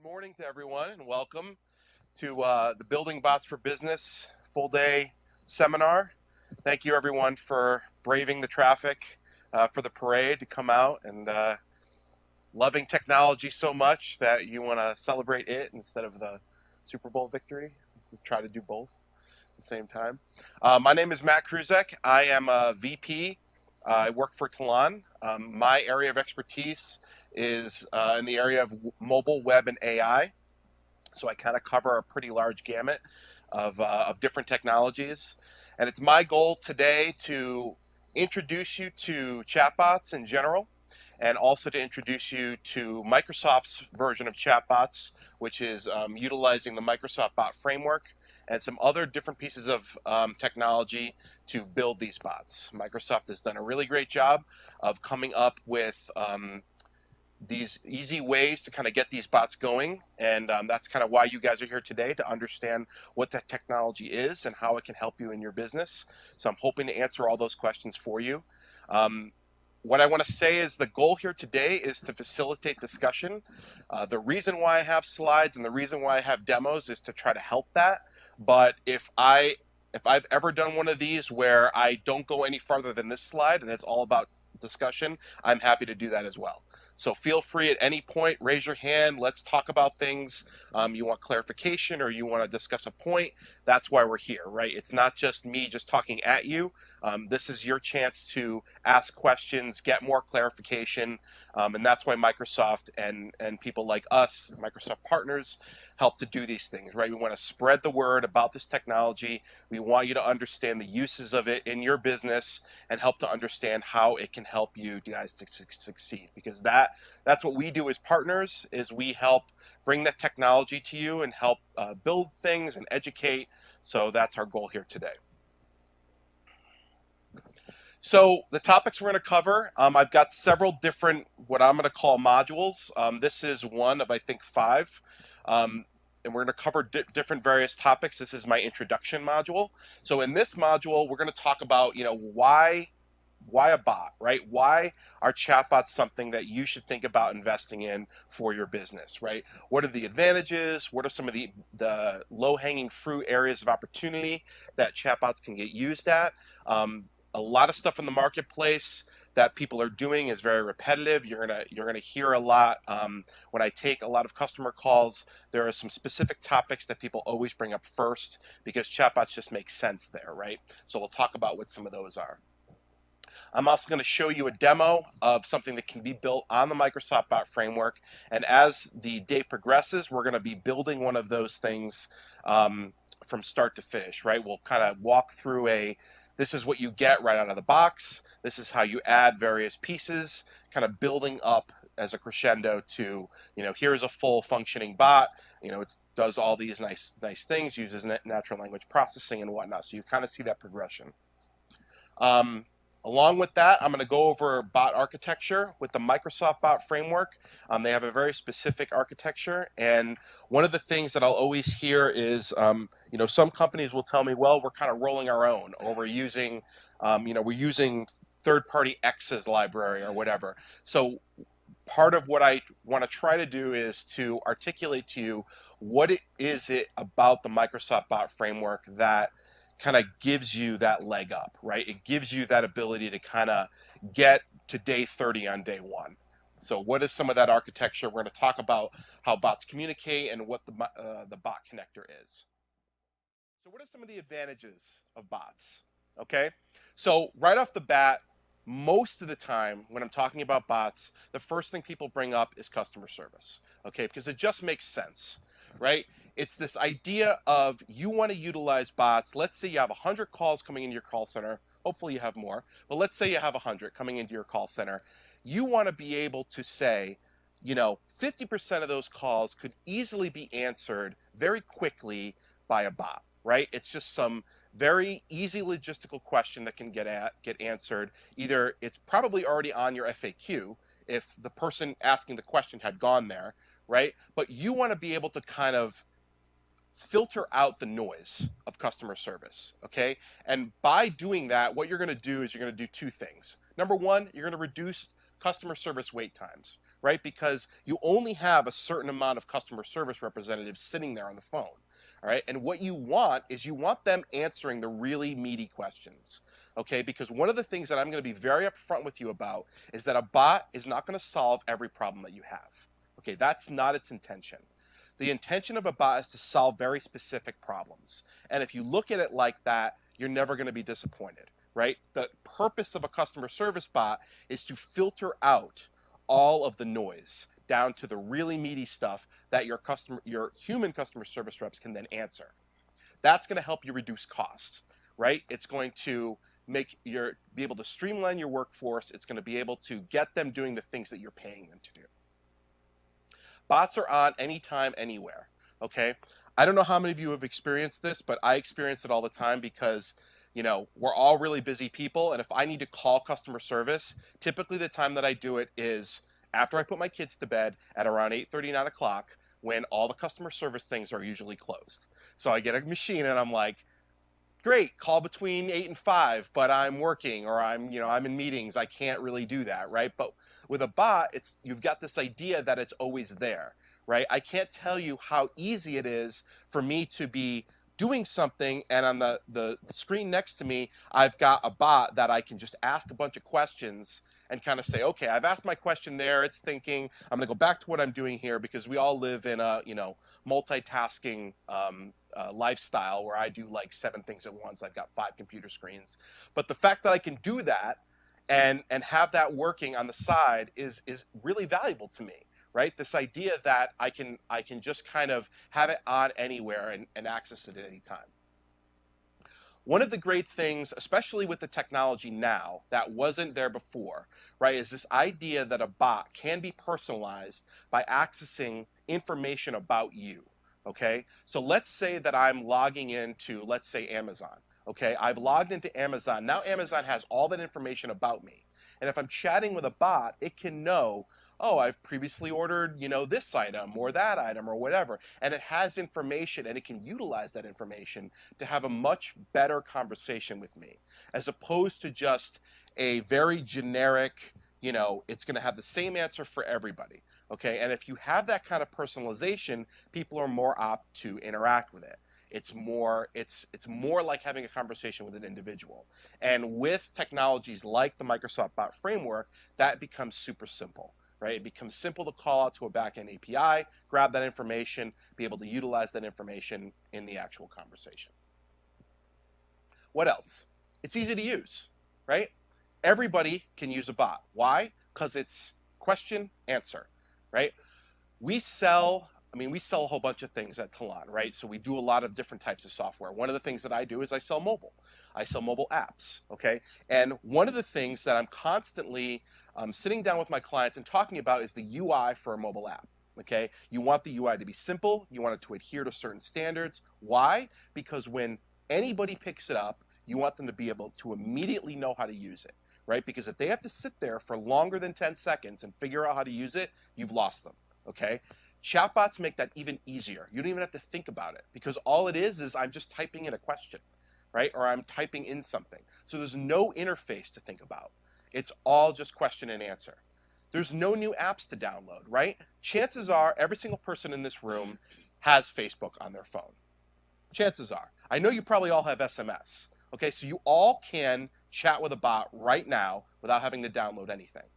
morning to everyone and welcome to the Building Bots for Business full day seminar. Thank you everyone for braving the traffic for the parade to come out and loving technology so much that you want to celebrate it instead of the Super Bowl victory. We try to do both at the same time. My name is Matt Kruzek. I am a VP. I work for Talon. My area of expertise is in the area of mobile, web, and AI. So I kind of cover a pretty large gamut of different technologies. And it's my goal today to introduce you to chatbots in general and also to introduce you to Microsoft's version of chatbots, which is utilizing the Microsoft Bot Framework and some other different pieces of technology to build these bots. Microsoft has done a really great job of coming up with these easy ways to kind of get these bots going. And that's kind of why you guys are here today, to understand what that technology is and how it can help you in your business. So I'm hoping to answer all those questions for you. What I want to say is the goal here today is to facilitate discussion. The reason why I have slides and the reason why I have demos is to try to help that. But if I've ever done one of these where I don't go any farther than this slide and it's all about discussion, I'm happy to do that as well. So feel free at any point, raise your hand, let's talk about things. You want clarification or you want to discuss a point, that's why we're here, right? It's not just me just talking at you. This is your chance to ask questions, get more clarification, and that's why Microsoft and people like us, Microsoft partners, help to do these things, right? We want to spread the word about this technology. We want you to understand the uses of it in your business and help to understand how it can help you guys to succeed, because that's what we do as partners, is we help bring that technology to you and help build things and educate. So that's our goal here today. So the topics we're going to cover, I've got several different, what I'm going to call modules. This is one of, I think, 5. And we're going to cover different various topics. This is my introduction module. So in this module, we're going to talk about, why a bot, right? Why are chatbots something that you should think about investing in for your business, right? What are the advantages? What are some of the low-hanging fruit areas of opportunity that chatbots can get used at? A lot of stuff in the marketplace that people are doing is very repetitive. You're gonna hear a lot when I take a lot of customer calls. There are some specific topics that people always bring up first because chatbots just make sense there, right? So we'll talk about what some of those are. I'm also going to show you a demo of something that can be built on the Microsoft Bot Framework. And as the day progresses, we're going to be building one of those things from start to finish, right? We'll kind of walk through this is what you get right out of the box. This is how you add various pieces, kind of building up as a crescendo to, here's a full functioning bot. It does all these nice things, uses natural language processing and whatnot. So you kind of see that progression. Along with that, I'm going to go over bot architecture with the Microsoft Bot Framework. They have a very specific architecture, and one of the things that I'll always hear is, some companies will tell me, well, we're kind of rolling our own, or we're using third-party X's library or whatever. So part of what I want to try to do is to articulate to you what it is about the Microsoft Bot Framework that kind of gives you that leg up, right? It gives you that ability to kind of get to day 30 on day 1. So what is some of that architecture? We're going to talk about how bots communicate and what the bot connector is. So what are some of the advantages of bots? Okay, so right off the bat, most of the time when I'm talking about bots, the first thing people bring up is customer service, okay, because it just makes sense, right? It's this idea of you want to utilize bots. Let's say you have 100 calls coming into your call center. Hopefully you have more, but let's say you have 100 coming into your call center. You want to be able to say, 50% of those calls could easily be answered very quickly by a bot, right? It's just some very easy logistical question that can get answered. Either it's probably already on your FAQ if the person asking the question had gone there, right? But you want to be able to kind of filter out the noise of customer service, okay? And by doing that, what you're going to do is you're going to do 2 things. Number 1, you're going to reduce customer service wait times, right? Because you only have a certain amount of customer service representatives sitting there on the phone. All right. And what you want is you want them answering the really meaty questions. Okay. Because one of the things that I'm going to be very upfront with you about is that a bot is not going to solve every problem that you have. Okay. That's not its intention. The intention of a bot is to solve very specific problems. And if you look at it like that, you're never going to be disappointed, right? The purpose of a customer service bot is to filter out all of the noise down to the really meaty stuff that your human customer service reps can then answer. That's going to help you reduce cost, right? It's going to be able to streamline your workforce. It's going to be able to get them doing the things that you're paying them to do. Bots are on anytime, anywhere, okay? I don't know how many of you have experienced this, but I experience it all the time because, we're all really busy people, and if I need to call customer service, typically the time that I do it is after I put my kids to bed at around 8:30, 9 o'clock, when all the customer service things are usually closed. So I get a machine and I'm like, great, call between 8 and 5, but I'm working or I'm in meetings. I can't really do that, right? But with a bot, you've got this idea that it's always there, right? I can't tell you how easy it is for me to be doing something and on the screen next to me, I've got a bot that I can just ask a bunch of questions and kind of say, okay, I've asked my question there. It's thinking, I'm going to go back to what I'm doing here because we all live in a, multitasking lifestyle where I do like 7 things at once. I've got 5 computer screens. But the fact that I can do that and have that working on the side is really valuable to me, right? This idea that I can just kind of have it on anywhere and access it at any time. One of the great things, especially with the technology now that wasn't there before, right, is this idea that a bot can be personalized by accessing information about you, okay? So let's say that I'm logging into, let's say, Amazon, okay? I've logged into Amazon. Now Amazon has all that information about me. And if I'm chatting with a bot, it can know, oh, I've previously ordered, this item or that item or whatever. And it has information and it can utilize that information to have a much better conversation with me, as opposed to just a very generic, it's going to have the same answer for everybody. Okay. And if you have that kind of personalization, people are more apt to interact with it. It's more like having a conversation with an individual. And with technologies like the Microsoft Bot Framework, that becomes super simple. Right? It becomes simple to call out to a backend API, grab that information, be able to utilize that information in the actual conversation. What else? It's easy to use, right? Everybody can use a bot. Why? Because it's question, answer, right? We sell a whole bunch of things at Talon, right? So we do a lot of different types of software. One of the things that I do is I sell mobile. I sell mobile apps, okay? And one of the things that I'm constantly sitting down with my clients and talking about is the UI for a mobile app, okay? You want the UI to be simple. You want it to adhere to certain standards. Why? Because when anybody picks it up, you want them to be able to immediately know how to use it, right? Because if they have to sit there for longer than 10 seconds and figure out how to use it, you've lost them, okay? Chatbots make that even easier. You don't even have to think about it because all it is I'm just typing in a question, right? Or I'm typing in something. So there's no interface to think about. It's all just question and answer. There's no new apps to download, right? Chances are every single person in this room has Facebook on their phone. Chances are. I know you probably all have SMS. Okay, so you all can chat with a bot right now without having to download anything.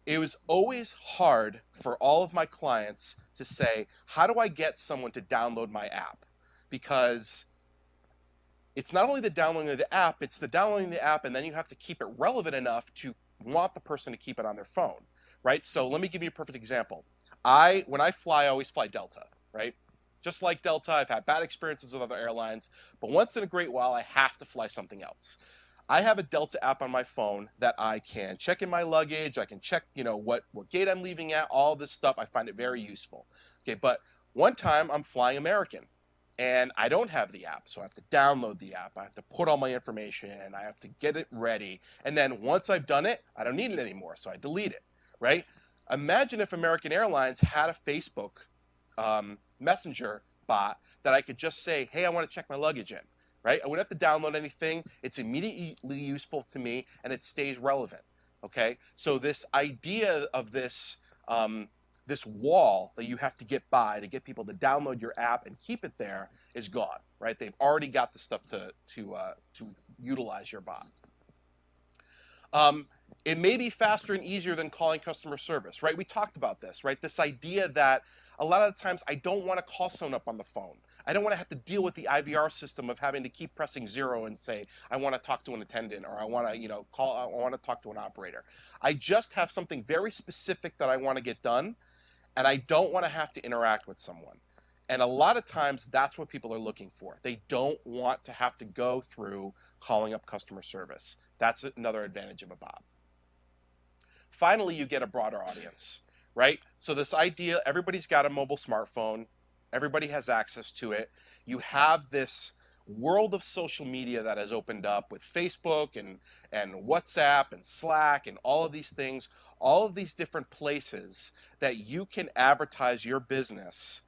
It was always hard for all of my clients to say, how do I get someone to download my app? Because it's not only the downloading of the app, it's the downloading the app, and then you have to keep it relevant enough to want the person to keep it on their phone, right? So let me give you a perfect example. When I fly, I always fly Delta, right? Just like Delta, I've had bad experiences with other airlines, but once in a great while, I have to fly something else. I have a Delta app on my phone that I can check in my luggage. I can check, what gate I'm leaving at, all this stuff. I find it very useful. Okay, but one time I'm flying American and I don't have the app. So I have to download the app. I have to put all my information in. I have to get it ready. And then once I've done it, I don't need it anymore. So I delete it, right? Imagine if American Airlines had a Facebook Messenger bot that I could just say, hey, I want to check my luggage in. Right? I wouldn't have to download anything. It's immediately useful to me and it stays relevant. Okay? So this idea of this this wall that you have to get by to get people to download your app and keep it there is gone, right? They've already got the stuff to utilize your bot. It may be faster and easier than calling customer service, right? We talked about this, right? This idea that a lot of the times I don't want to call someone up on the phone. I don't want to have to deal with the IVR system of having to keep pressing 0 and say, I want to talk to an attendant, or I want to, I want to talk to an operator. I just have something very specific that I want to get done, and I don't want to have to interact with someone. And a lot of times that's what people are looking for. They don't want to have to go through calling up customer service. That's another advantage of a bot. Finally, you get a broader audience, right? So this idea, everybody's got a mobile smartphone, everybody has access to it. You have this world of social media that has opened up with Facebook and WhatsApp and Slack and all of these things, all of these different places that you can advertise your business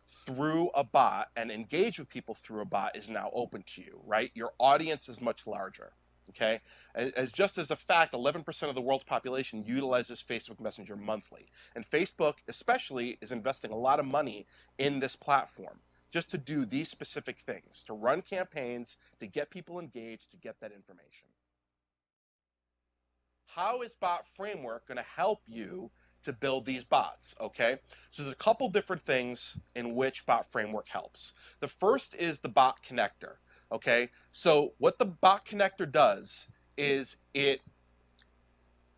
through a bot and engage with people through a bot is now open to you, right? Your audience is much larger. Okay, as just as a fact, 11% of the world's population utilizes Facebook Messenger monthly. And Facebook especially is investing a lot of money in this platform just to do these specific things, to run campaigns, to get people engaged, to get that information. How is Bot Framework going to help you to build these bots? Okay, so there's a couple different things in which Bot Framework helps. The first is the bot connector. Okay, so what the bot connector does is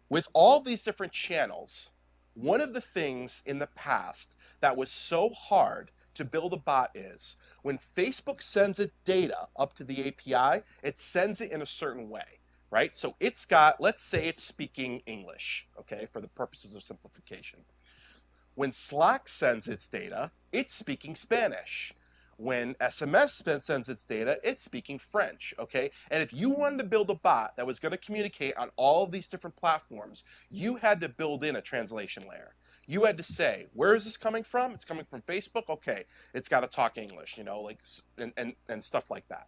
with all these different channels, one of the things in the past that was so hard to build a bot is when Facebook sends it data up to the API, it sends it in a certain way, right? So it's got, let's say it's speaking English, okay, for the purposes of simplification. When Slack sends its data, it's speaking Spanish. When SMS sends its data, it's speaking French, okay? And if you wanted to build a bot that was going to communicate on all of these different platforms, you had to build in a translation layer. You had to say, where is this coming from? It's coming from Facebook? Okay, it's got to talk English, like, and stuff like that.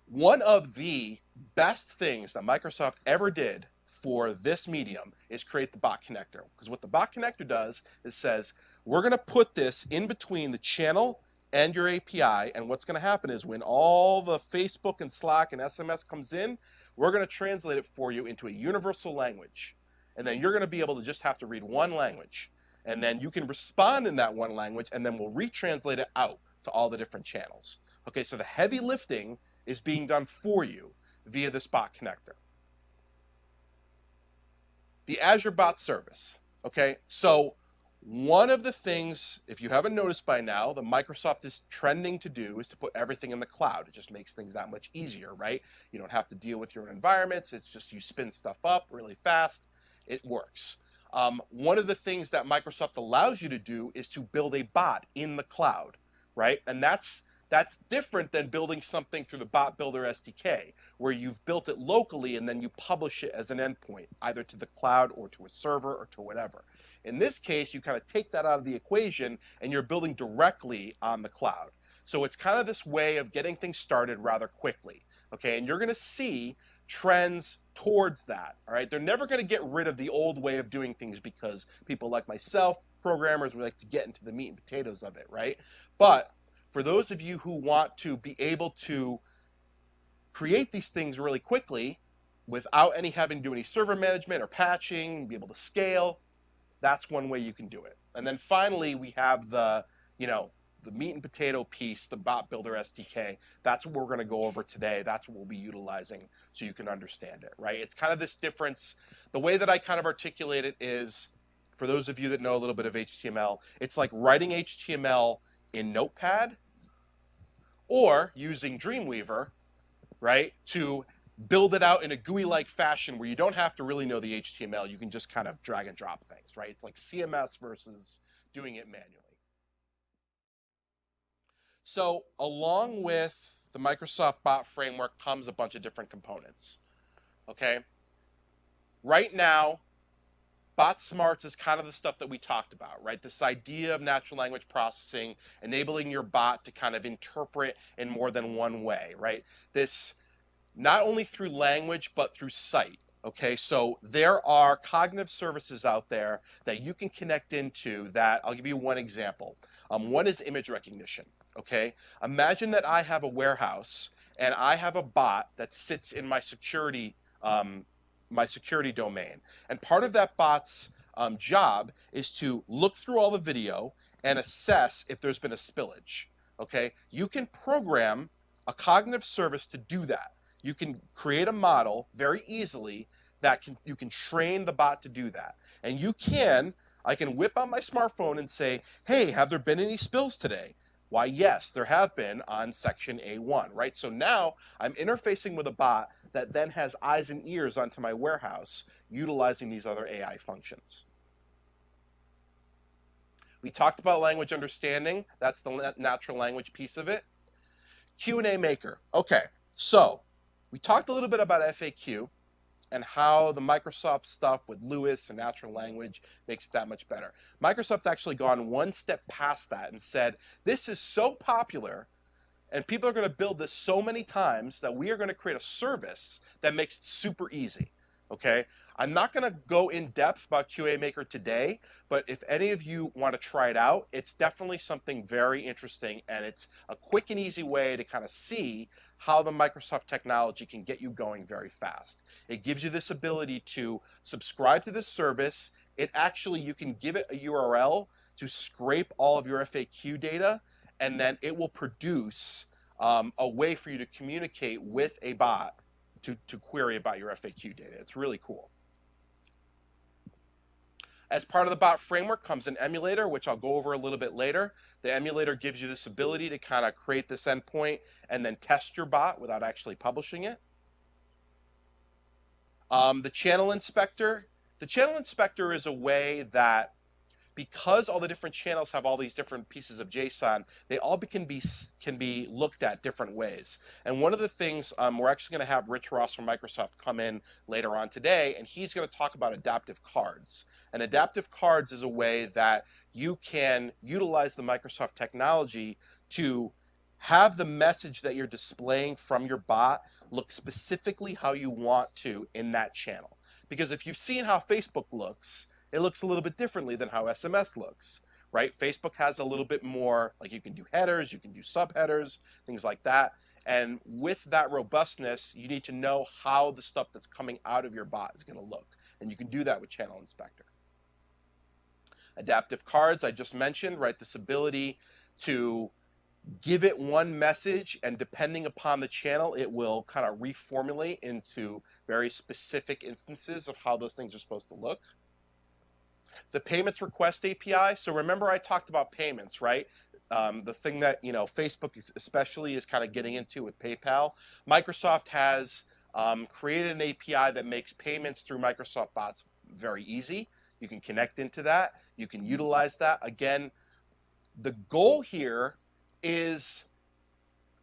One of the best things that Microsoft ever did for this medium is create the bot connector. Because what the bot connector does is says, we're going to put this in between the channel and your API, and what's going to happen is when all the Facebook and Slack and SMS comes in, we're going to translate it for you into a universal language. And then you're going to be able to just have to read one language. And then you can respond in that one language, and then we'll retranslate it out to all the different channels. Okay, so the heavy lifting is being done for you via this bot connector. The Azure Bot Service. Okay, so one of the things, if you haven't noticed by now, that Microsoft is trending to do is to put everything in the cloud. It just makes things that much easier, right? You don't have to deal with your own environments. It's just you spin stuff up really fast. It works. One of the things that Microsoft allows you to do is to build a bot in the cloud, right? And that's different than building something through the Bot Builder SDK, where you've built it locally and then you publish it as an endpoint, either to the cloud or to a server or to whatever. In this case, you kind of take that out of the equation and you're building directly on the cloud. So it's kind of this way of getting things started rather quickly, okay? And you're going to see trends towards that, all right? They're never going to get rid of the old way of doing things because people like myself, programmers, we like to get into the meat and potatoes of it, right? But for those of you who want to be able to create these things really quickly without having to do any server management or patching, be able to scale, that's one way you can do it. And then finally, we have the meat and potato piece, the Bot Builder SDK. That's what we're going to go over today. That's what we'll be utilizing so you can understand it, right? It's kind of this difference. The way that I kind of articulate it is, for those of you that know a little bit of HTML, it's like writing HTML in Notepad or using Dreamweaver, right, to build it out in a GUI-like fashion where you don't have to really know the HTML. You can just kind of drag and drop things, right? It's like CMS versus doing it manually. So along with the Microsoft Bot Framework comes a bunch of different components, okay? Right now, Bot Smarts is kind of the stuff that we talked about, right? This idea of natural language processing, enabling your bot to kind of interpret in more than one way, right? This not only through language, but through sight, Okay, so there are cognitive services out there that you can connect into that. I'll give you one example. One is image recognition. Okay, imagine that I have a warehouse and I have a bot that sits in my security domain, and part of that bot's job is to look through all the video and assess if there's been a spillage. Okay, you can program a cognitive service to do that. You can create a model very easily that you can train the bot to do that. And I can whip out my smartphone and say, hey, have there been any spills today? Why, yes, there have been on section A1, right? So now I'm interfacing with a bot that then has eyes and ears onto my warehouse utilizing these other AI functions. We talked about language understanding. That's the natural language piece of it. Q&A maker. Okay, so we talked a little bit about FAQ and how the Microsoft stuff with LUIS and natural language makes it that much better. Microsoft actually gone one step past that and said, this is so popular and people are going to build this so many times that we are going to create a service that makes it super easy. Okay, I'm not going to go in depth about QA Maker today, but if any of you want to try it out, it's definitely something very interesting, and it's a quick and easy way to kind of see how the Microsoft technology can get you going very fast. It gives you this ability to subscribe to this service. You can give it a URL to scrape all of your FAQ data, and then it will produce a way for you to communicate with a bot to query about your FAQ data. It's really cool. As part of the bot framework comes an emulator, which I'll go over a little bit later. The emulator gives you this ability to kind of create this endpoint and then test your bot without actually publishing it. The channel inspector. The channel inspector is a way that, because all the different channels have all these different pieces of JSON, they all can be looked at different ways. And one of the things, we're actually going to have Rich Ross from Microsoft come in later on today, and he's going to talk about adaptive cards. And adaptive cards is a way that you can utilize the Microsoft technology to have the message that you're displaying from your bot look specifically how you want to in that channel. Because if you've seen how Facebook looks, it looks a little bit differently than how SMS looks, right? Facebook has a little bit more, like you can do headers, you can do subheaders, things like that. And with that robustness, you need to know how the stuff that's coming out of your bot is going to look. And you can do that with Channel Inspector. Adaptive cards, I just mentioned, right? This ability to give it one message, and depending upon the channel, it will kind of reformulate into very specific instances of how those things are supposed to look. The payments request API. So remember I talked about payments, right? The thing that, Facebook especially is kind of getting into with PayPal. Microsoft has created an API that makes payments through Microsoft bots very easy. You can connect into that. You can utilize that. Again, the goal here is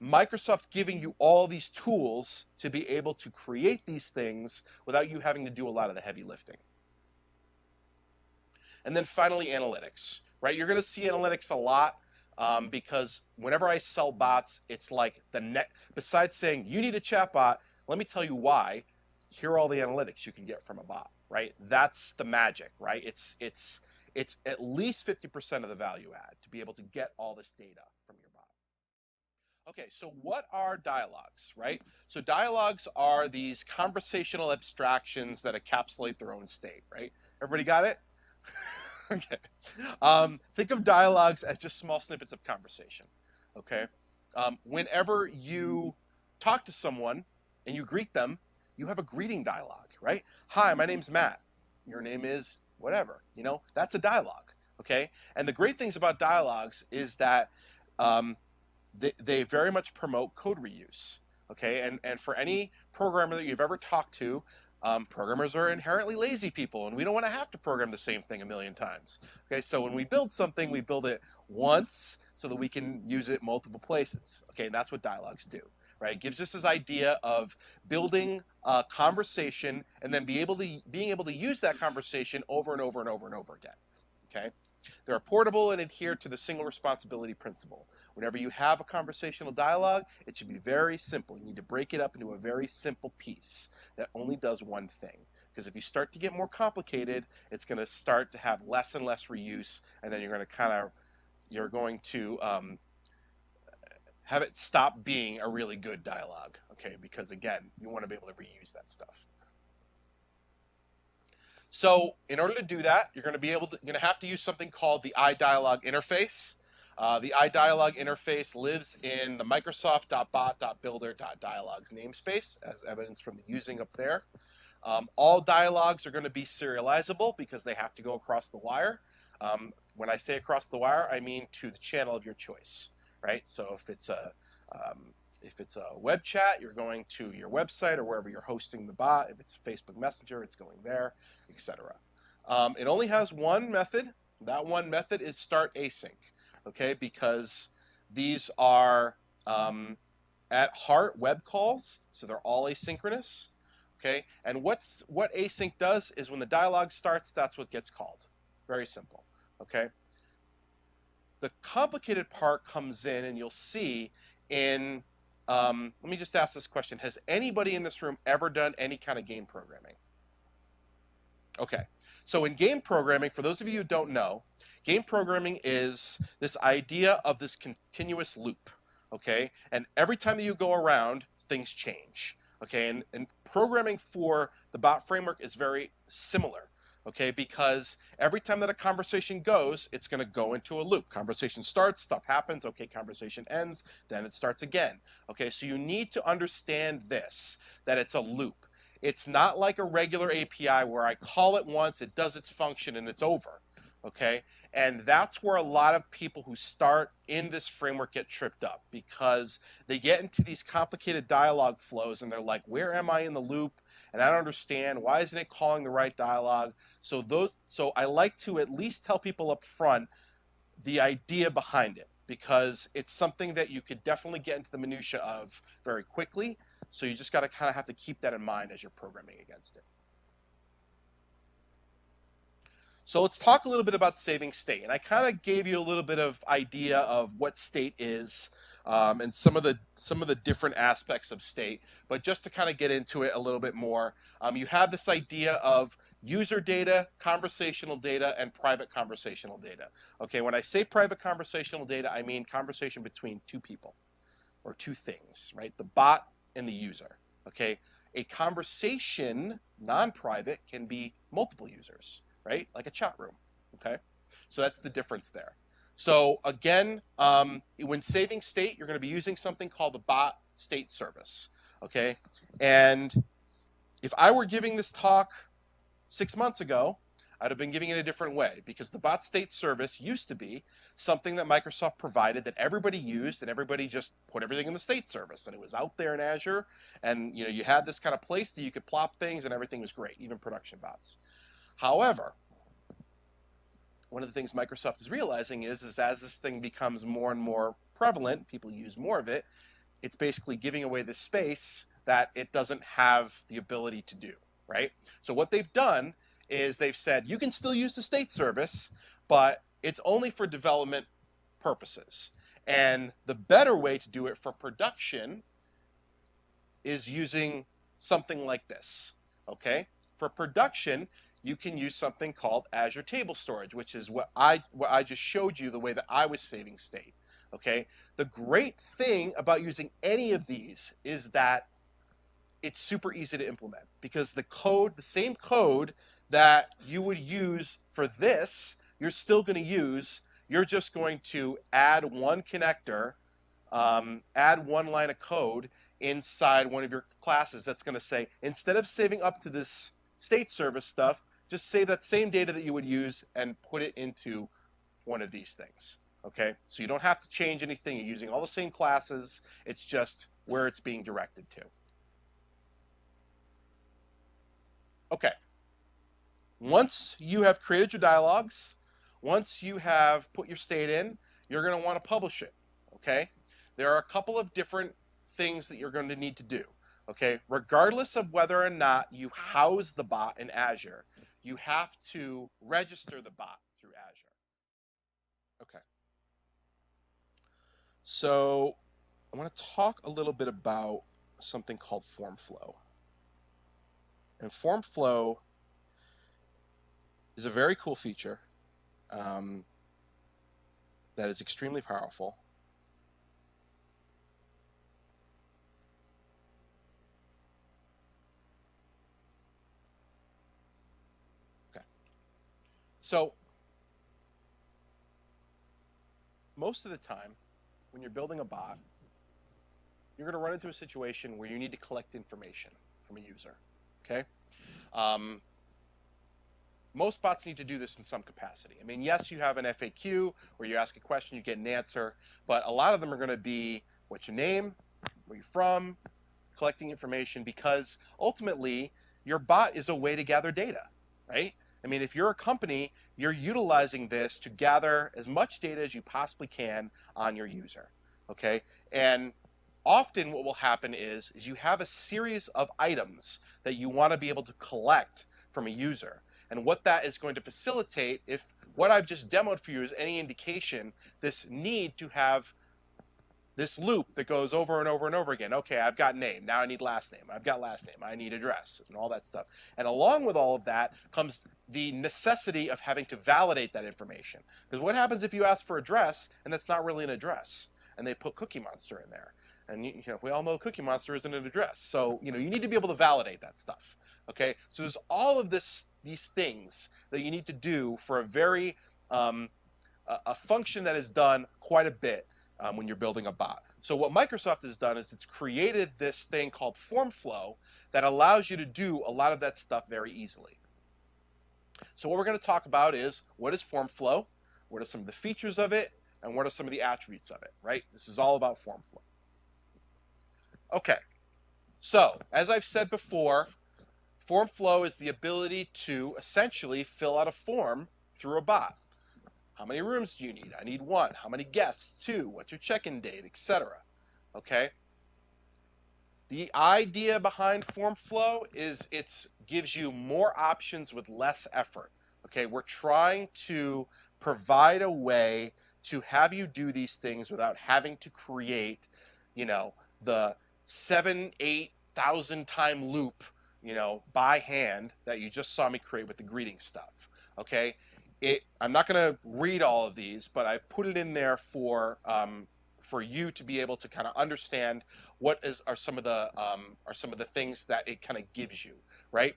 Microsoft's giving you all these tools to be able to create these things without you having to do a lot of the heavy lifting. And then finally, analytics, right? You're going to see analytics a lot because whenever I sell bots, it's like besides saying you need a chatbot, let me tell you why. Here are all the analytics you can get from a bot, right? That's the magic, right? It's at least 50% of the value add to be able to get all this data from your bot. Okay, so what are dialogues, right? So dialogues are these conversational abstractions that encapsulate their own state, right? Everybody got it? Okay. Think of dialogues as just small snippets of conversation, okay? Whenever you talk to someone and you greet them, you have a greeting dialogue, right? Hi, my name's Matt. Your name is whatever, that's a dialogue, okay? And the great things about dialogues is that they very much promote code reuse, okay? And for any programmer that you've ever talked to, programmers are inherently lazy people, and we don't want to have to program the same thing a million times. Okay, so when we build something, we build it once so that we can use it multiple places. Okay, and that's what dialogues do, right? It gives us this idea of building a conversation and then being able to use that conversation over and over and over and over again. Okay, They're portable and adhere to the single responsibility principle. Whenever you have a conversational dialogue, it should be very simple. You need to break it up into a very simple piece that only does one thing. Because if you start to get more complicated, it's going to start to have less and less reuse, and then you're going to have it stop being a really good dialogue. Okay, because again, you want to be able to reuse that stuff. So in order to do that, you're going to have to use something called the iDialog interface. The iDialog interface lives in the Microsoft.bot.builder.dialogs namespace, as evidenced from the using up there. All dialogues are going to be serializable because they have to go across the wire. When I say across the wire, I mean to the channel of your choice, right? So if it's a web chat, you're going to your website or wherever you're hosting the bot. If it's Facebook Messenger, it's going there, etc. It only has one method. That one method is start async, okay? Because these are at heart web calls, so they're all asynchronous, okay? And what async does is when the dialogue starts, that's what gets called. Very simple, okay? The complicated part comes in, and you'll see in, let me just ask this question. Has anybody in this room ever done any kind of game programming? Okay, so in game programming, for those of you who don't know, game programming is this idea of this continuous loop, okay? And every time that you go around, things change, okay? And programming for the bot framework is very similar, okay? Because every time that a conversation goes, it's going to go into a loop. Conversation starts, stuff happens, okay, conversation ends, then it starts again, okay? So you need to understand this, that it's a loop. It's not like a regular API where I call it once, it does its function, and it's over, okay? And that's where a lot of people who start in this framework get tripped up, because they get into these complicated dialogue flows and they're like, where am I in the loop? And I don't understand. Why isn't it calling the right dialogue? So I like to at least tell people up front the idea behind it, because it's something that you could definitely get into the minutia of very quickly. So you just got to kind of have to keep that in mind as you're programming against it. So let's talk a little bit about saving state. And I kind of gave you a little bit of idea of what state is and some of the different aspects of state. But just to kind of get into it a little bit more, you have this idea of user data, conversational data, and private conversational data. Okay, when I say private conversational data, I mean conversation between two people or two things, right? The bot and the user, okay? A conversation, non-private, can be multiple users, right? Like a chat room, okay? So that's the difference there. So again, when saving state, you're going to be using something called the bot state service, okay? And if I were giving this talk 6 months ago, I'd have been giving it a different way, because the bot state service used to be something that Microsoft provided that everybody used, and everybody just put everything in the state service, and it was out there in Azure, and you had this kind of place that you could plop things and everything was great, even production bots. However, one of the things Microsoft is realizing is as this thing becomes more and more prevalent, people use more of it, it's basically giving away the space that it doesn't have the ability to do, right? So what they've done is they've said, you can still use the state service, but it's only for development purposes. And the better way to do it for production is using something like this, okay? For production, you can use something called Azure Table Storage, which is what I just showed you, the way that I was saving state, okay? The great thing about using any of these is that it's super easy to implement, because the same code that you would use for this, you're still going to use. You're just going to add one connector, add one line of code inside one of your classes that's going to say, instead of saving up to this state service stuff, just save that same data that you would use and put it into one of these things, okay? So you don't have to change anything. You're using all the same classes. It's just where it's being directed to. Okay. Once you have created your dialogues, once you have put your state in, you're going to want to publish it, okay? There are a couple of different things that you're going to need to do, okay? Regardless of whether or not you house the bot in Azure, you have to register the bot through Azure. Okay. So I want to talk a little bit about something called form flow. And form flow is a very cool feature um, that is extremely powerful. Okay. So most of the time, when you're building a bot, you're going to run into a situation where you need to collect information from a user. Okay. Um, most bots need to do this in some capacity. I mean, yes, you have an FAQ where you ask a question, you get an answer, but a lot of them are going to be what's your name, where you're from, collecting information, because ultimately your bot is a way to gather data, right? I mean, if you're a company, you're utilizing this to gather as much data as you possibly can on your user, okay? And often what will happen is you have a series of items that you want to be able to collect from a user. And what that is going to facilitate, if what I've just demoed for you is any indication, this need to have this loop that goes over and over and over again. Okay, I've got name. Now I need last name. I've got last name. I need address and all that stuff. And along with all of that comes the necessity of having to validate that information. Because what happens if you ask for address and that's not really an address and they put Cookie Monster in there? And we all know Cookie Monster isn't an address. So you need to be able to validate that stuff. Okay, so there's all of these things that you need to do for a very a function that is done quite a bit when you're building a bot. So what Microsoft has done is it's created this thing called form flow that allows you to do a lot of that stuff very easily. So what we're going to talk about is what is form flow, what are some of the features of it, and what are some of the attributes of it, right? This is all about form flow. Okay, so as I've said before, form flow is the ability to essentially fill out a form through a bot. How many rooms do you need? I need 1. How many guests? 2. What's your check-in date, etc. Okay? The idea behind form flow is it gives you more options with less effort. Okay? We're trying to provide a way to have you do these things without having to create, the 7,000-8,000 time loop, by hand that you just saw me create with the greeting stuff. Okay? I'm not going to read all of these, but I've put it in there for you to be able to kind of understand what are some of the things that it kind of gives you, right?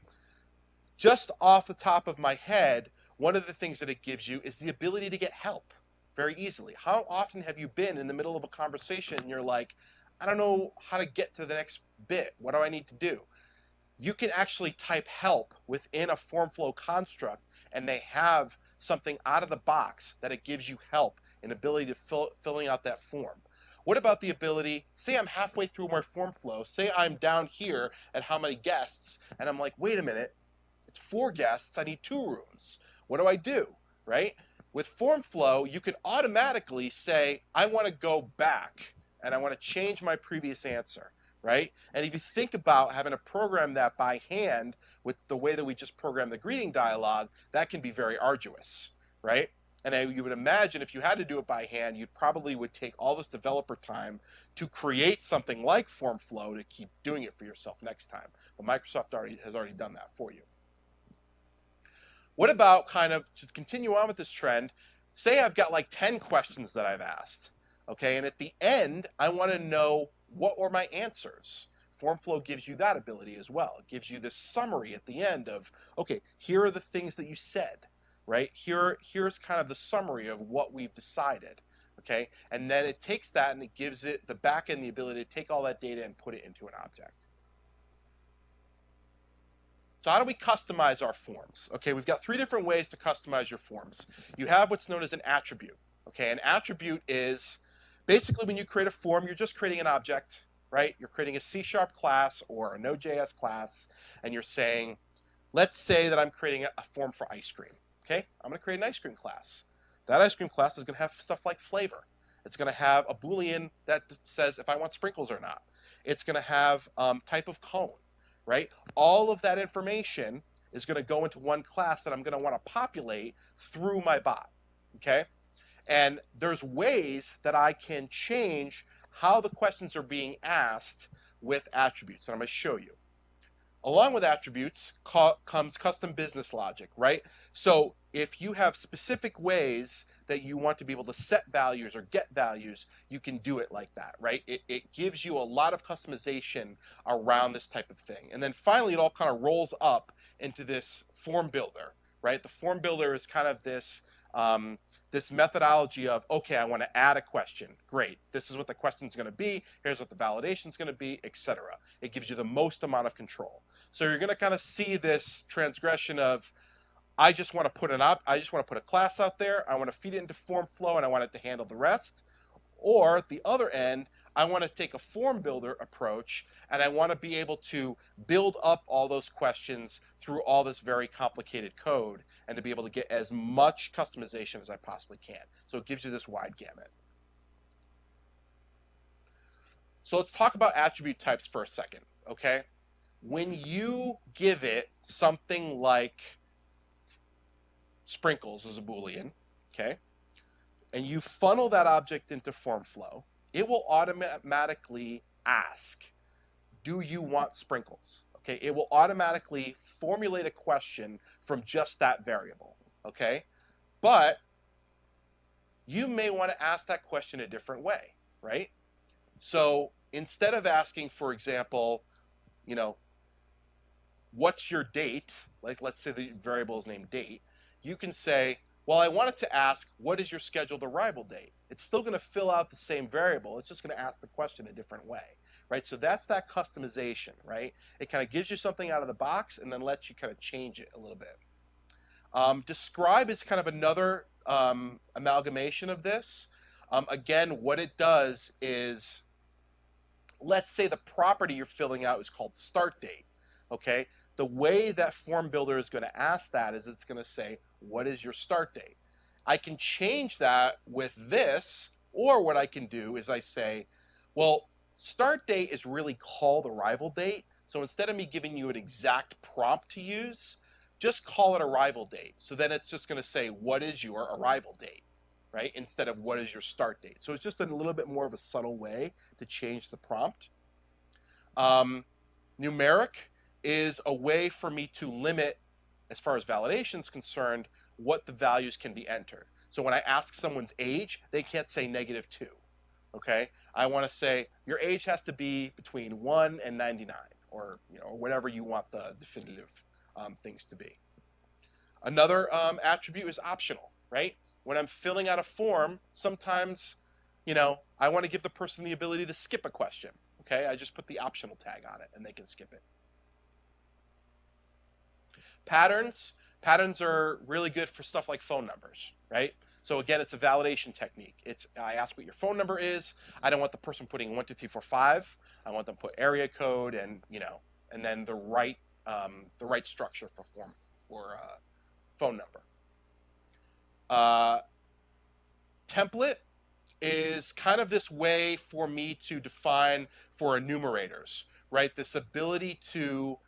Just off the top of my head, one of the things that it gives you is the ability to get help very easily. How often have you been in the middle of a conversation and you're like, I don't know how to get to the next bit. What do I need to do? You can actually type help within a form flow construct, and they have something out of the box that it gives you help and ability to filling out that form. What about the ability, say I'm halfway through my form flow, say I'm down here at how many guests, and I'm like, wait a minute, it's 4 guests, I need 2 rooms. What do I do, right? With form flow, you can automatically say, I want to go back and I want to change my previous answer, right? And if you think about having to program that by hand with the way that we just programmed the greeting dialogue, that can be very arduous, right? And you would imagine if you had to do it by hand, you probably would take all this developer time to create something like form flow to keep doing it for yourself next time. But Microsoft has already done that for you. What about kind of, to continue on with this trend, say I've got like 10 questions that I've asked, okay? And at the end, I want to know what were my answers. FormFlow gives you that ability as well. It gives you this summary at the end of, okay, here are the things that you said, right? Here's kind of the summary of what we've decided, okay? And then it takes that and it gives it the back end the ability to take all that data and put it into an object. So how do we customize our forms? Okay, we've got 3 different ways to customize your forms. You have what's known as an attribute. Okay, an attribute is basically when you create a form, you're just creating an object, right? You're creating a C# class or a Node.js class, and you're saying, let's say that I'm creating a form for ice cream. Okay, I'm going to create an ice cream class. That ice cream class is going to have stuff like flavor. It's going to have a Boolean that says if I want sprinkles or not. It's going to have type of cone. Right? All of that information is going to go into one class that I'm going to want to populate through my bot. Okay? And there's ways that I can change how the questions are being asked with attributes, and I'm going to show you. Along with attributes comes custom business logic, right? So if you have specific ways that you want to be able to set values or get values, you can do it like that, right? It gives you a lot of customization around this type of thing. And then finally, it all kind of rolls up into this form builder, right? The form builder is kind of this this methodology of, okay, I want to add a question. Great. This is what the question is going to be. Here's what the validation is going to be, etc. It gives you the most amount of control. So you're going to kind of see this transgression of, I just want to put a class out there. I want to feed it into form flow and I want it to handle the rest. Or at the other end, I want to take a form builder approach and I want to be able to build up all those questions through all this very complicated code and to be able to get as much customization as I possibly can. So it gives you this wide gamut. So let's talk about attribute types for a second, okay? When you give it something like sprinkles as a Boolean, okay, and you funnel that object into form flow, it will automatically ask, do you want sprinkles? Okay, it will automatically formulate a question from just that variable, okay? But you may want to ask that question a different way, right? So instead of asking, for example, you know, what's your date? Like, let's say the variable is named date. You can say, well, I wanted to ask, what is your scheduled arrival date? It's still going to fill out the same variable. It's just going to ask the question a different way, right? So that's that customization, right? It kind of gives you something out of the box and then lets you kind of change it a little bit. Describe is kind of another amalgamation of this. Again, what it does is, let's say the property you're filling out is called start date, okay? The way that form builder is going to ask that is it's going to say, what is your start date? I can change that with this, or what I can do is I say, well, start date is really called arrival date. So instead of me giving you an exact prompt to use, just call it arrival date. So then it's just going to say, what is your arrival date, right? Instead of what is your start date. So it's just a little bit more of a subtle way to change the prompt. Numeric is a way for me to limit, as far as validation is concerned, what the values can be entered. So when I ask someone's age, they can't say -2, okay? I want to say your age has to be between 1 and 99, or whatever you want the definitive things to be. Another attribute is optional, right? When I'm filling out a form, sometimes, I want to give the person the ability to skip a question, okay? I just put the optional tag on it and they can skip it. Patterns are really good for stuff like phone numbers, right? So again, it's a validation technique. I ask what your phone number is. I don't want the person putting 1 2 3 4 5. I want them to put area code and and then the right structure for phone number. Template is kind of this way for me to define for enumerators, right? This ability to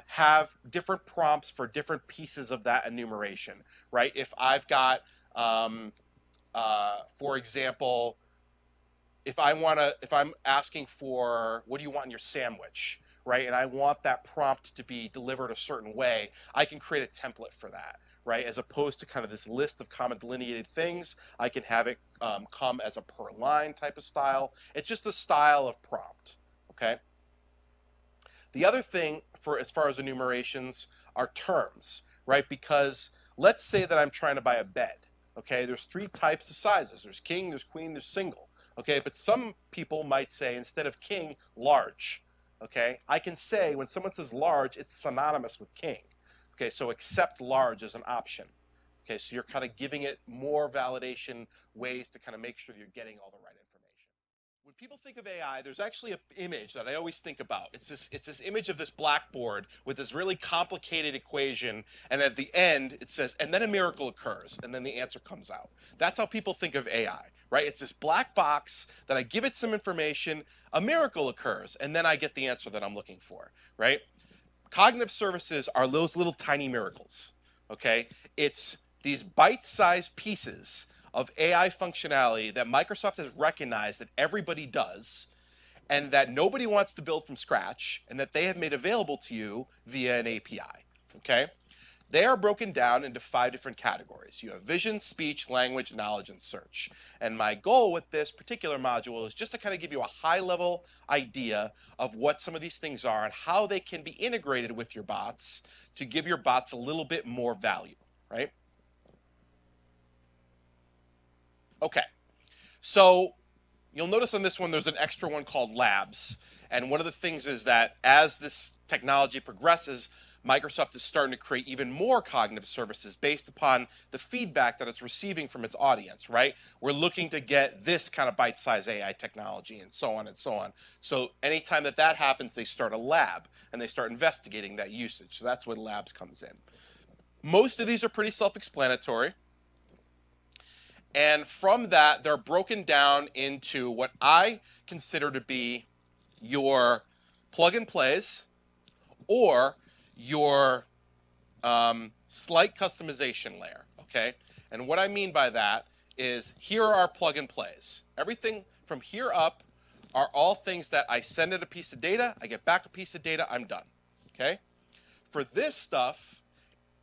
have different prompts for different pieces of that enumeration, right? If I've got, for example, if I'm asking for, what do you want in your sandwich, right? And I want that prompt to be delivered a certain way, I can create a template for that, right? As opposed to kind of this list of common delineated things, I can have it come as a per line type of style. It's just a style of prompt, okay? The other thing for as far as enumerations are terms, right? Because let's say that I'm trying to buy a bed, okay? There's 3 types of sizes. There's king, there's queen, there's single, okay? But some people might say, instead of king, large, okay? I can say when someone says large, it's synonymous with king, okay? So accept large as an option, okay? So you're kind of giving it more validation ways to kind of make sure that you're getting all the right information. When people think of AI, there's actually an image that I always think about. It's this image of this blackboard with this really complicated equation, and at the end it says, and then a miracle occurs, and then the answer comes out. That's how people think of AI, right? It's this black box that I give it some information, a miracle occurs, and then I get the answer that I'm looking for, right? Cognitive services are those little tiny miracles, okay? It's these bite-sized pieces of AI functionality that Microsoft has recognized that everybody does, and that nobody wants to build from scratch, and that they have made available to you via an API, okay? They are broken down into 5 different categories. You have vision, speech, language, knowledge, and search. And my goal with this particular module is just to kind of give you a high-level idea of what some of these things are and how they can be integrated with your bots to give your bots a little bit more value, right? Okay, so you'll notice on this one there's an extra one called Labs. And one of the things is that as this technology progresses, Microsoft is starting to create even more cognitive services based upon the feedback that it's receiving from its audience, right? We're looking to get this kind of bite-sized AI technology and so on and so on. So anytime that that happens, they start a lab and they start investigating that usage. So that's when Labs comes in. Most of these are pretty self-explanatory. And from that, they're broken down into what I consider to be your plug and plays or your slight customization layer, okay? And what I mean by that is here are our plug and plays. Everything from here up are all things that I send it a piece of data, I get back a piece of data, I'm done, okay? For this stuff,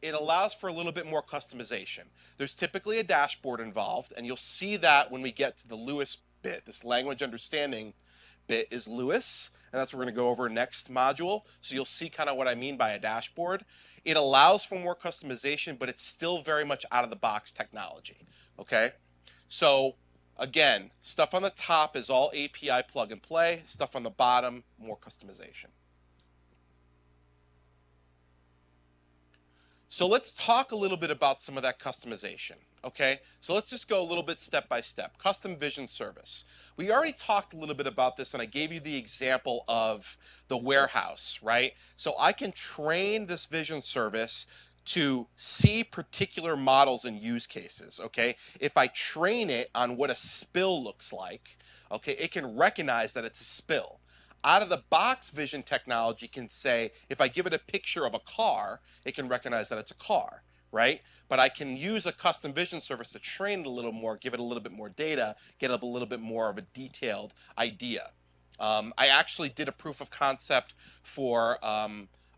it allows for a little bit more customization. There's typically a dashboard involved, and you'll see that when we get to the LUIS bit. This language understanding bit is LUIS, and that's what we're going to go over next module. So you'll see kind of what I mean by a dashboard. It allows for more customization, but it's still very much out of the box technology, okay? So again, stuff on the top is all API plug and play. Stuff on the bottom, more customization. So let's talk a little bit about some of that customization, okay? So let's just go a little bit step by step. Custom vision service. We already talked a little bit about this, and I gave you the example of the warehouse, right? So I can train this vision service to see particular models and use cases, okay? If I train it on what a spill looks like, okay, it can recognize that it's a spill. Out of the box vision technology can say, if I give it a picture of a car, it can recognize that it's a car, right? But I can use a custom vision service to train it a little more, give it a little bit more data, get a little bit more of a detailed idea. I actually did a proof of concept for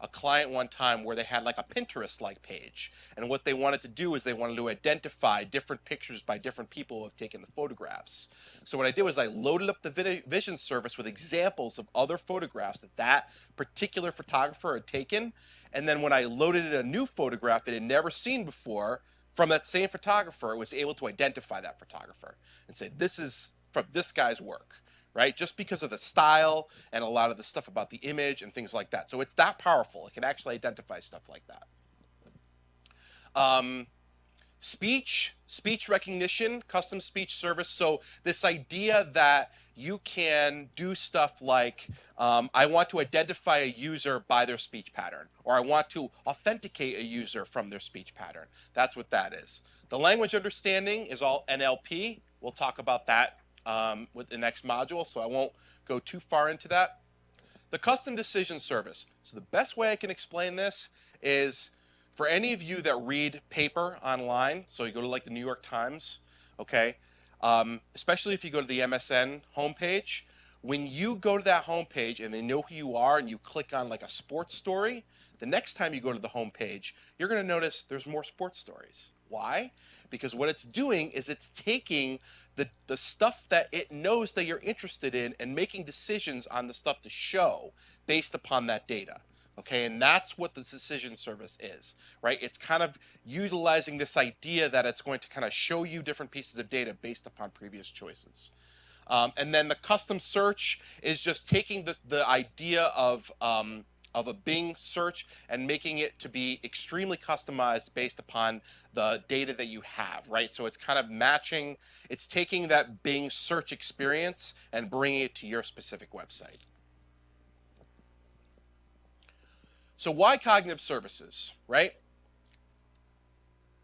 a client one time where they had like a Pinterest-like page. And what they wanted to do is they wanted to identify different pictures by different people who have taken the photographs. So what I did was I loaded up the vision service with examples of other photographs that that particular photographer had taken. And then when I loaded in a new photograph that it had never seen before from that same photographer, it was able to identify that photographer and say, this is from this guy's work, right? Just because of the style and a lot of the stuff about the image and things like that. So it's that powerful. It can actually identify stuff like that. Speech recognition, custom speech service. So this idea that you can do stuff like, I want to identify a user by their speech pattern, or I want to authenticate a user from their speech pattern. That's what that is. The language understanding is all NLP. We'll talk about that with the next module, so I won't go too far into that. The custom decision service. So the best way I can explain this is for any of you that read paper online, so you go to like the New York Times, okay, especially if you go to the MSN homepage, when you go to that homepage and they know who you are and you click on like a sports story, the next time you go to the homepage, you're going to notice there's more sports stories. Why? Because what it's doing is it's taking the stuff that it knows that you're interested in and making decisions on the stuff to show based upon that data. Okay, and that's what the decision service is, right? It's kind of utilizing this idea that it's going to kind of show you different pieces of data based upon previous choices. And then the custom search is just taking the idea of a Bing search and making it to be extremely customized based upon the data that you have, right? So it's kind of matching, it's taking that Bing search experience and bringing it to your specific website. So why cognitive services, right?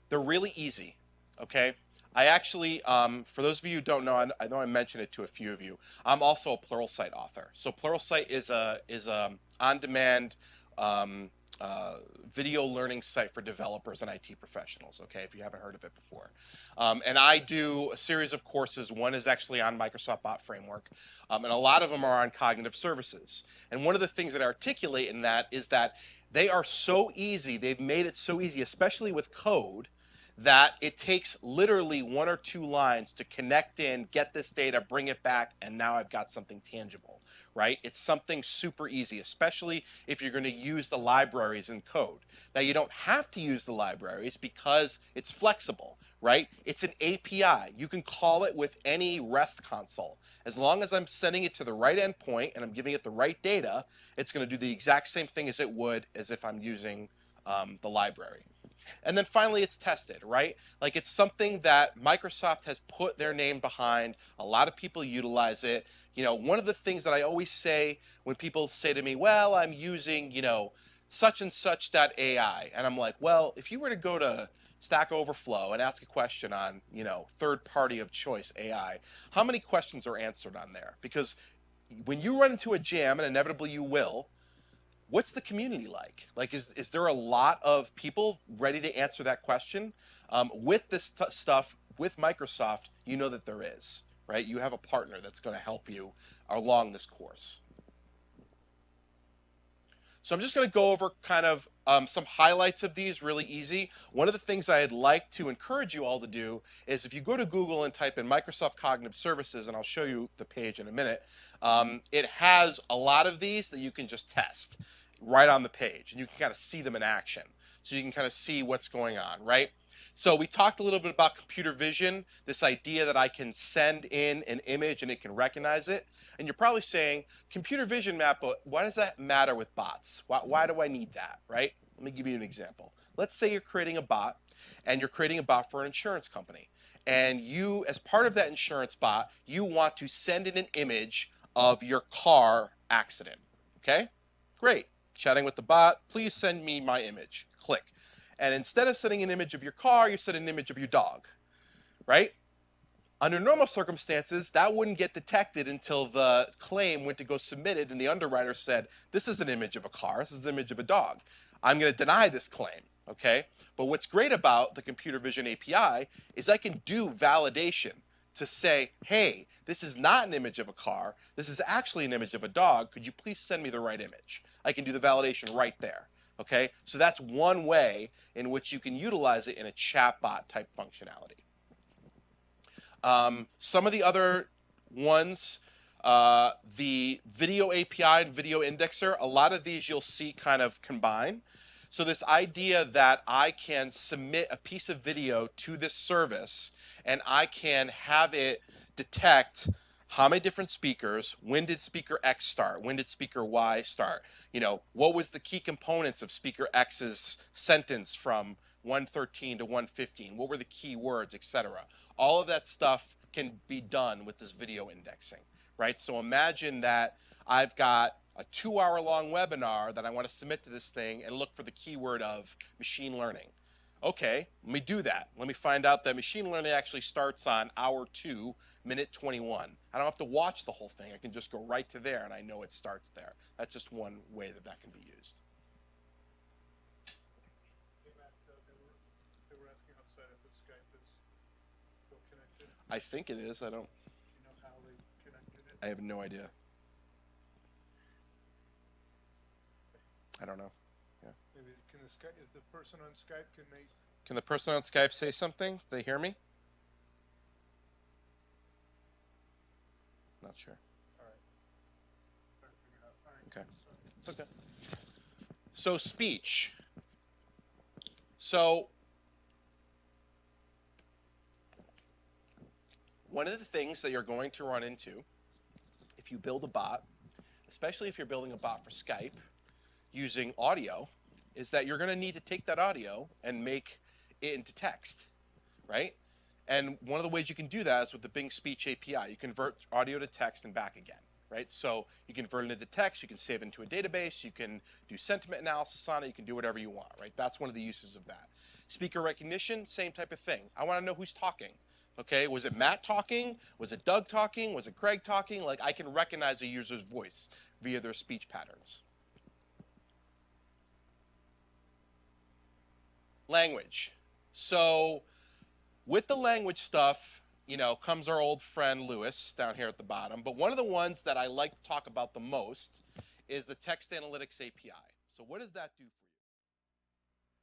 They're really easy, okay? I actually, for those of you who don't know, I know I mentioned it to a few of you, I'm also a Pluralsight author. So Pluralsight is a on-demand video learning site for developers and IT professionals, okay, if you haven't heard of it before. And I do a series of courses. One is actually on Microsoft Bot Framework, and a lot of them are on cognitive services. And one of the things that I articulate in that is that they are so easy, they've made it so easy, especially with code, that it takes literally 1 or 2 lines to connect in, get this data, bring it back, and now I've got something tangible, right? It's something super easy, especially if you're going to use the libraries in code. Now, you don't have to use the libraries because it's flexible, right? It's an API. You can call it with any REST console. As long as I'm sending it to the right endpoint and I'm giving it the right data, it's going to do the exact same thing as it would as if I'm using the library. And then finally, it's tested, right? Like, it's something that Microsoft has put their name behind. A lot of people utilize it. You know, one of the things that I always say when people say to me, well, I'm using, you know, such and such.ai. And I'm like, well, if you were to go to Stack Overflow and ask a question on, you know, third party of choice AI, how many questions are answered on there? Because when you run into a jam, and inevitably you will, what's the community like? Like, is there a lot of people ready to answer that question? With this stuff, with Microsoft, you know that there is, right? You have a partner that's going to help you along this course. So I'm just going to go over kind of some highlights of these really easy. One of the things I'd like to encourage you all to do is if you go to Google and type in Microsoft Cognitive Services, and I'll show you the page in a minute, it has a lot of these that you can just test right on the page, and you can kind of see them in action. So you can kind of see what's going on, right? So we talked a little bit about computer vision, this idea that I can send in an image and it can recognize it. And you're probably saying, computer vision, Matt, but why does that matter with bots? Why do I need that, right? Let me give you an example. Let's say you're creating a bot, and you're creating a bot for an insurance company. And you, as part of that insurance bot, you want to send in an image of your car accident, okay? Great. Chatting with the bot, please send me my image. Click. And instead of sending an image of your car, you send an image of your dog, right? Under normal circumstances, that wouldn't get detected until the claim went to go submitted and the underwriter said, this is an image of a car, this is an image of a dog. I'm going to deny this claim, okay? But what's great about the computer vision API is I can do validation to say, hey, this is not an image of a car, this is actually an image of a dog, could you please send me the right image? I can do the validation right there, okay? So that's one way in which you can utilize it in a chatbot type functionality. Some of the other ones, the video API and video indexer, a lot of these you'll see kind of combine. So this idea that I can submit a piece of video to this service and I can have it detect how many different speakers, when did speaker X start, when did speaker Y start, you know, what was the key components of speaker X's sentence from 113 to 115, what were the key words, etc. All of that stuff can be done with this video indexing, right? So imagine that I've got a 2-hour-long webinar that I want to submit to this thing and look for the keyword of machine learning. Okay, let me do that. Let me find out that machine learning actually starts on hour 2, minute 21. I don't have to watch the whole thing. I can just go right to there and I know it starts there. That's just one way that that can be used. Hey Matt, they were asking outside if the Skype is still connected. I think it is. I don't. Do you know how they connected it? I have no idea. I don't know. Yeah. Maybe can the Skype, is the person on Skype, can they? Can the person on Skype say something? They hear me? Not sure. All right. Try to figure it out. All right. Okay. Sorry. It's okay. So speech. So one of the things that you're going to run into if you build a bot, especially if you're building a bot for Skype using audio, is that you're going to need to take that audio and make it into text, right? And one of the ways you can do that is with the Bing Speech API. You convert audio to text and back again, right? So you convert it into text, you can save it into a database, you can do sentiment analysis on it, you can do whatever you want, right? That's one of the uses of that. Speaker recognition, same type of thing. I want to know who's talking. Okay, was it Matt talking? Was it Doug talking? Was it Craig talking? Like, I can recognize a user's voice via their speech patterns. Language. So with the language stuff, you know, comes our old friend Lewis down here at the bottom. But one of the ones that I like to talk about the most is the Text Analytics API. So what does that do for you?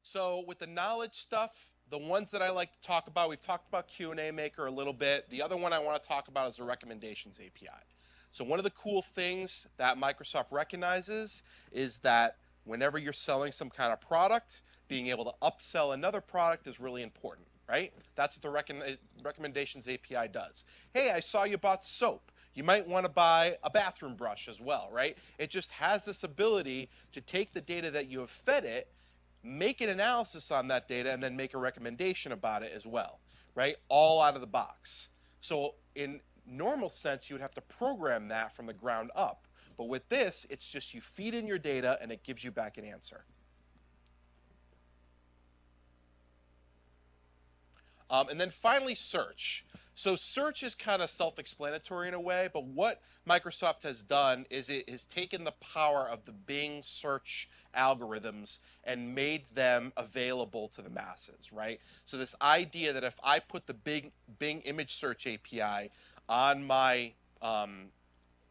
So with the knowledge stuff, the ones that I like to talk about, we've talked about Q&A Maker a little bit. The other one I want to talk about is the Recommendations API. So one of the cool things that Microsoft recognizes is that whenever you're selling some kind of product, being able to upsell another product is really important, right? That's what the Recommendations API does. Hey, I saw you bought soap. You might want to buy a bathroom brush as well, right? It just has this ability to take the data that you have fed it, make an analysis on that data, and then make a recommendation about it as well, right? All out of the box. So in normal sense, you would have to program that from the ground up. But with this, it's just you feed in your data and it gives you back an answer. And then finally, search. So search is kind of self-explanatory in a way, but what Microsoft has done is it has taken the power of the Bing search algorithms and made them available to the masses, right? So this idea that if I put the Bing image search API on my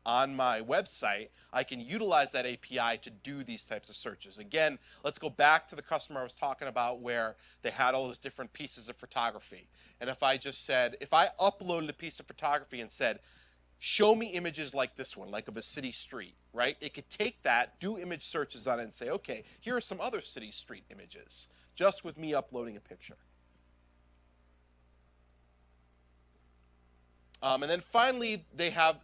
website, I can utilize that API to do these types of searches. Again, let's go back to the customer I was talking about where they had all those different pieces of photography. And if I just said, if I uploaded a piece of photography and said, show me images like this one, like of a city street, right? It could take that, do image searches on it and say, okay, here are some other city street images, just with me uploading a picture. And then finally, they have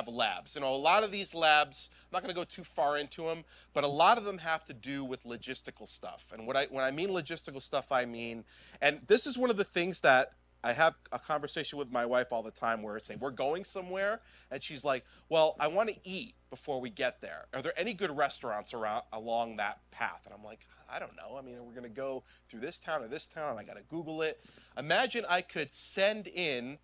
labs. You know, a lot of these labs, I'm not going to go too far into them, but a lot of them have to do with logistical stuff. And when I mean logistical stuff, I mean, and this is one of the things that I have a conversation with my wife all the time where I say, we're going somewhere, and she's like, well, I want to eat before we get there. Are there any good restaurants along that path? And I'm like, I don't know. I mean, we're going to go through this town or this town, and I got to Google it. Imagine I could send in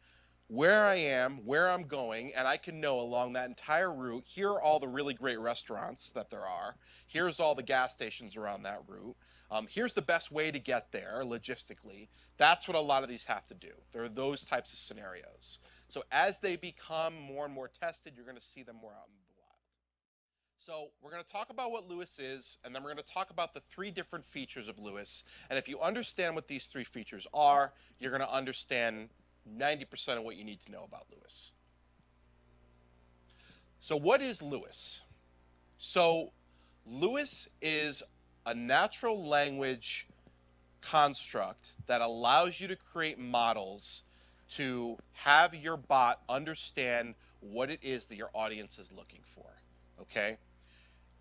where I am, where I'm going, and I can know along that entire route, here are all the really great restaurants that there are. Here's all the gas stations around that route. Here's the best way to get there logistically. That's what a lot of these have to do. There are those types of scenarios. So as they become more and more tested, you're going to see them more out in the wild. So we're going to talk about what Lewis is, and then we're going to talk about the 3 different features of Lewis. And if you understand what these 3 features are, you're going to understand 90% of what you need to know about Lewis. So what is Lewis? So Lewis is a natural language construct that allows you to create models to have your bot understand what it is that your audience is looking for, okay?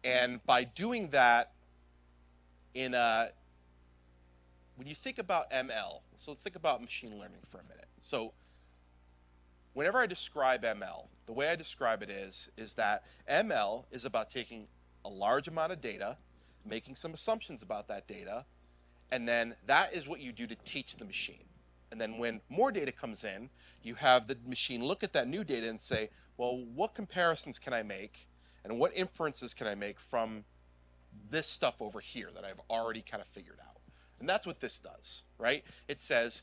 And by doing that when you think about ML, so let's think about machine learning for a minute. So whenever I describe ML, the way I describe it is that ML is about taking a large amount of data, making some assumptions about that data, and then that is what you do to teach the machine. And then when more data comes in, you have the machine look at that new data and say, well, what comparisons can I make and what inferences can I make from this stuff over here that I've already kind of figured out? And that's what this does, right? It says,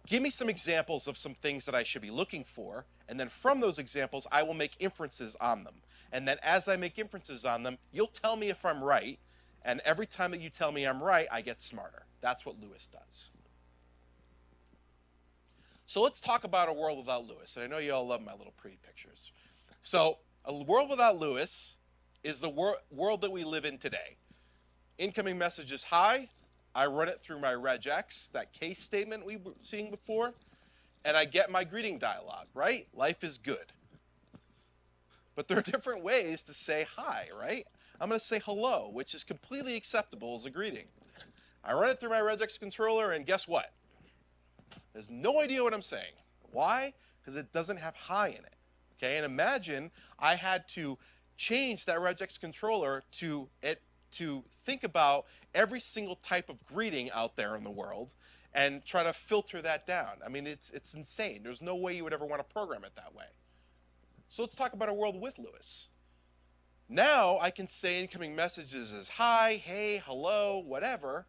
give me some examples of some things that I should be looking for, and then from those examples, I will make inferences on them. And then as I make inferences on them, you'll tell me if I'm right, and every time that you tell me I'm right, I get smarter. That's what Lewis does. So let's talk about a world without Lewis, and I know you all love my little pretty pictures. So a world without Lewis is the world that we live in today. Incoming message is hi. I run it through my regex, that case statement we were seeing before, and I get my greeting dialogue, right? Life is good. But there are different ways to say hi, right? I'm going to say hello, which is completely acceptable as a greeting. I run it through my regex controller, and guess what? There's no idea what I'm saying. Why? Because it doesn't have hi in it. Okay, and imagine I had to change that regex controller to think about every single type of greeting out there in the world and try to filter that down. I mean, it's insane. There's no way you would ever want to program it that way. So let's talk about a world with Lewis. Now I can say incoming messages as hi, hey, hello, whatever.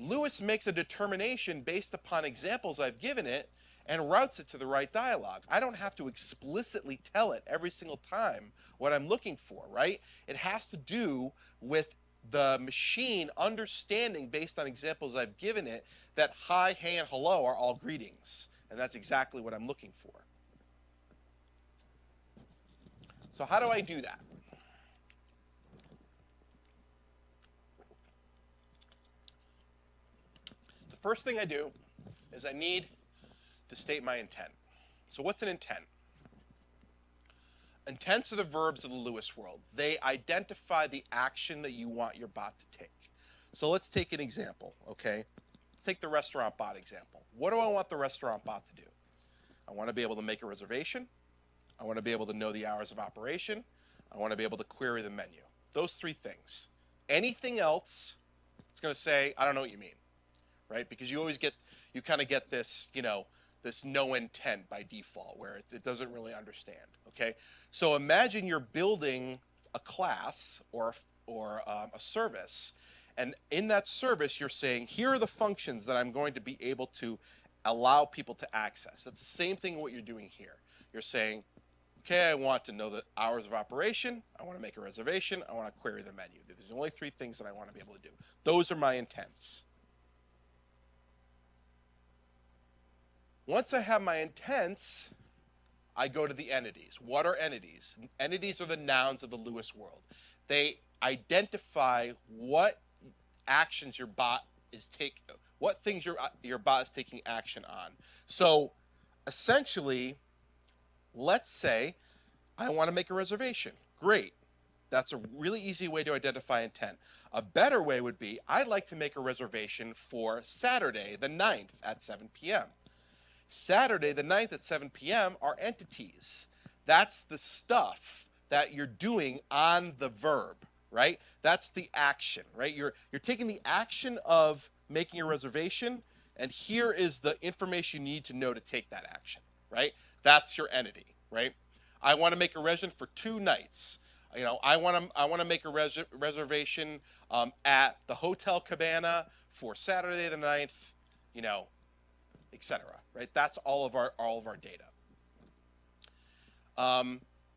Lewis makes a determination based upon examples I've given it and routes it to the right dialogue. I don't have to explicitly tell it every single time what I'm looking for, right? It has to do with the machine understanding based on examples I've given it that hi, hey, and hello are all greetings. And that's exactly what I'm looking for. So how do I do that? The first thing I do is I need to state my intent. So what's an intent? Intents are the verbs of the Lewis world. They identify the action that you want your bot to take. So let's take an example, okay? Let's take the restaurant bot example. What do I want the restaurant bot to do? I want to be able to make a reservation. I want to be able to know the hours of operation. I want to be able to query the menu. Those three things. Anything else, it's going to say, I don't know what you mean, right? Because you kind of get this, this no intent by default where it doesn't really understand, okay? So imagine you're building a class or a service, and in that service you're saying, here are the functions that I'm going to be able to allow people to access. That's the same thing what you're doing here. You're saying, okay, I want to know the hours of operation, I want to make a reservation, I want to query the menu. There's only three things that I want to be able to do. Those are my intents. Once I have my intents, I go to the entities. What are entities? Entities are the nouns of the Lewis world. They identify what actions your bot is taking, what things your bot is taking action on. So essentially, let's say I want to make a reservation. Great. That's a really easy way to identify intent. A better way would be, I'd like to make a reservation for Saturday the 9th at 7 p.m. Saturday the 9th at 7 p.m. are entities. That's the stuff that you're doing on the verb, right? That's the action, right? You're taking the action of making a reservation, and here is the information you need to know to take that action, right? That's your entity, right? I want to make a reservation for 2 nights. I want to make a reservation at the Hotel Cabana for Saturday the 9th, etc. Right? That's all of our data.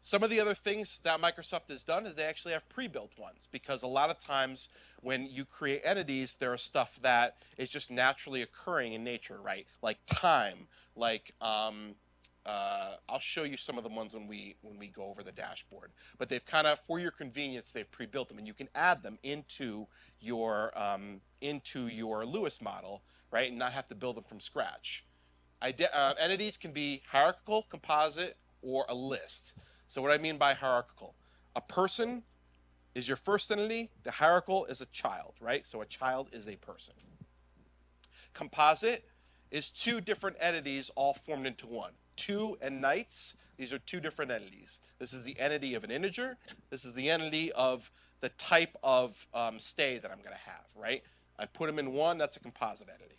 Some of the other things that Microsoft has done is they actually have pre-built ones, because a lot of times when you create entities, there are stuff that is just naturally occurring in nature, right? Like time, like I'll show you some of the ones when we go over the dashboard. But they've kind of, for your convenience, they've pre-built them, and you can add them into your Lewis model, right, and not have to build them from scratch. Entities can be hierarchical, composite, or a list. So what I mean by hierarchical, a person is your first entity. The hierarchical is a child, right? So a child is a person. Composite is 2 different entities all formed into one. 2 and nights, these are 2 different entities. This is the entity of an integer. This is the entity of the type of stay that I'm going to have, right? I put them in one, that's a composite entity.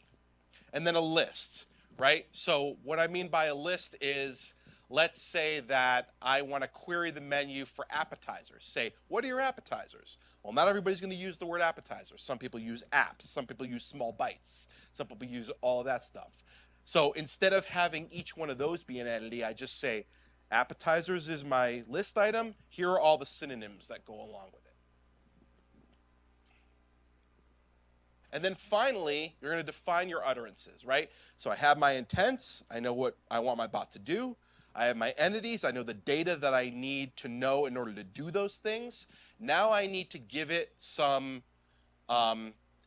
And then a list, right? So what I mean by a list is, let's say that I want to query the menu for appetizers. Say, what are your appetizers? Well, not everybody's going to use the word appetizers. Some people use apps. Some people use small bites. Some people use all of that stuff. So instead of having each one of those be an entity, I just say, appetizers is my list item. Here are all the synonyms that go along with it. And then finally, you're going to define your utterances, right? So I have my intents. I know what I want my bot to do. I have my entities. I know the data that I need to know in order to do those things. Now I need to give it some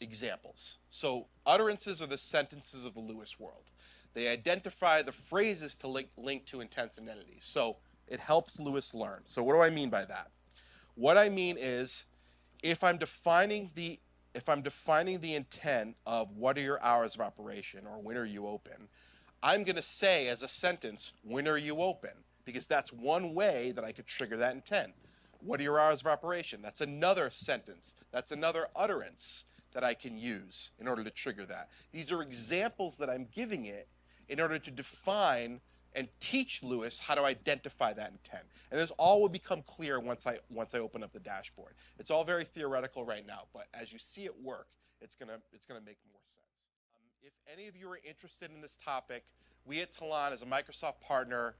examples. So utterances are the sentences of the Lewis world. They identify the phrases to link to intents and entities. So it helps Lewis learn. So what do I mean by that? What I mean is, if I'm defining the intent of what are your hours of operation or when are you open, I'm going to say as a sentence, when are you open? Because that's one way that I could trigger that intent. What are your hours of operation? That's another sentence. That's another utterance that I can use in order to trigger that. These are examples that I'm giving it in order to define and teach Lewis how to identify that intent. And this all will become clear once I open up the dashboard. It's all very theoretical right now, but as you see it work, it's gonna make more sense. If any of you are interested in this topic, we at Talon, as a Microsoft partner,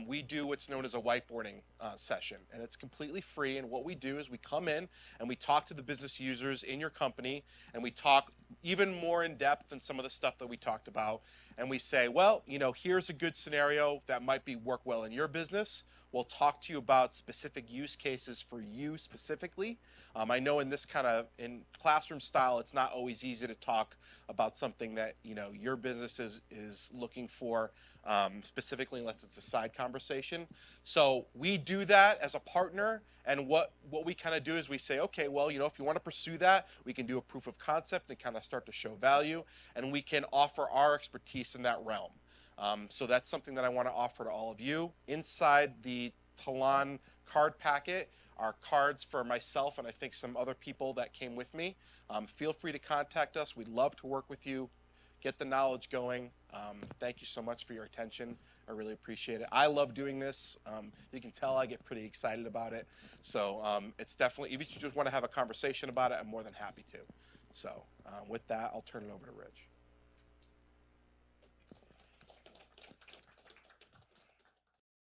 we do what's known as a whiteboarding session, and it's completely free. And what we do is we come in and we talk to the business users in your company, and we talk even more in depth than some of the stuff that we talked about. And we say, well, here's a good scenario that might work well in your business. We'll talk to you about specific use cases for you specifically. I know in this kind of in classroom style, it's not always easy to talk about something that your business is looking for specifically, unless it's a side conversation. So we do that as a partner, and what we kind of do is we say, okay, well, if you want to pursue that, we can do a proof of concept and kind of start to show value, and we can offer our expertise in that realm. So that's something that I want to offer to all of you. Inside the Talon card packet are cards for myself and I think some other people that came with me. Feel free to contact us. We'd love to work with you, get the knowledge going. Thank you so much for your attention. I really appreciate it. I love doing this. You can tell I get pretty excited about it. So it's definitely, even if you just want to have a conversation about it, I'm more than happy to. So with that, I'll turn it over to Rich.